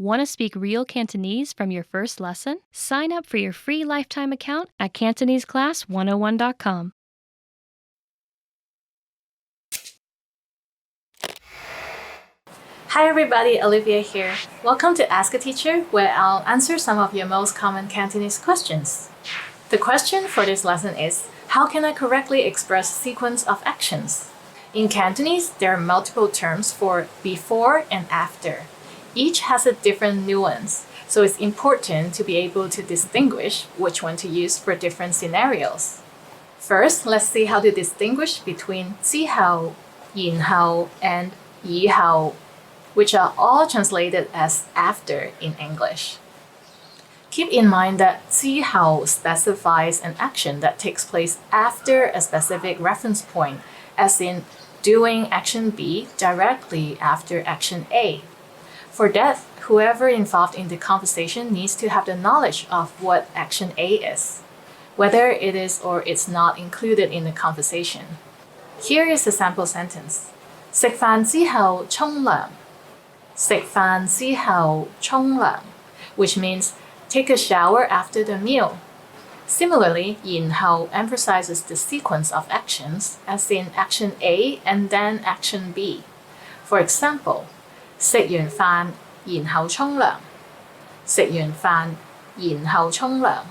Want to speak real Cantonese from your first lesson? Sign up for your free lifetime account at CantoneseClass101.com. Hi everybody, Olivia here. Welcome to Ask a Teacher, where I'll answer some of your most common Cantonese questions. The question for this lesson is, how can I correctly express sequence of actions? In Cantonese, there are multiple terms for before and after. Each has a different nuance, so it's important to be able to distinguish which one to use for different scenarios. First, let's see how to distinguish between 之後, 然後, and 以後, which are all translated as after in English. Keep in mind that 之後 specifies an action that takes place after a specific reference point, as in doing action B directly after action A. For that, whoever involved in the conversation needs to have the knowledge of what action A is, whether it is or it's not included in the conversation. Here is a sample sentence. 食飯之後沖涼. 食飯之後沖涼, which means take a shower after the meal. Similarly, 然後 emphasizes the sequence of actions, as in action A and then action B. For example, 食完飯然後沖涼. 食完飯然後沖涼,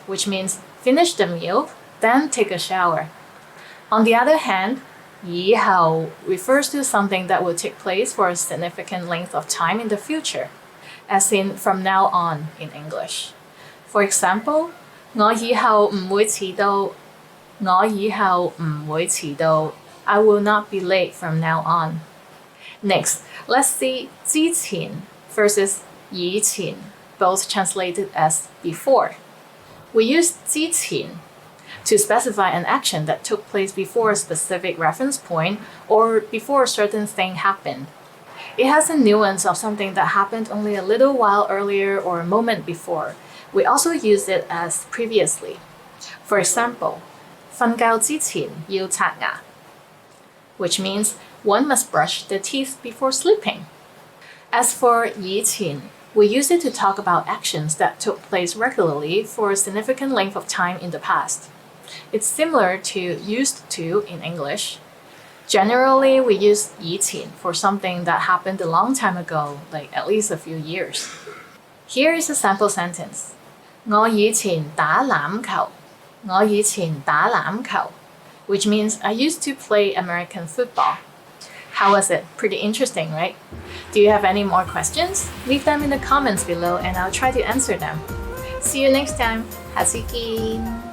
which means finish the meal, then take a shower. On the other hand, 以後 refers to something that will take place for a significant length of time in the future, as in from now on in English. For example, 我以後唔會遲到. 我以後唔會遲到. I will not be late from now on. Next, let's see 之前 versus 以前, both translated as before. We use 之前 to specify an action that took place before a specific reference point or before a certain thing happened. It has a nuance of something that happened only a little while earlier or a moment before. We also use it as previously. For example, 瞓覺之前要刷牙, which means one must brush the teeth before sleeping. As for 以前, we use it to talk about actions that took place regularly for a significant length of time in the past. It's similar to used to in English. Generally, we use 以前 for something that happened a long time ago, like at least a few years. Here is a sample sentence. 我以前打籃球. 我以前打籃球, which means I used to play American football. How was it? Pretty interesting, right? Do you have any more questions? Leave them in the comments below and I'll try to answer them. See you next time. 下次見.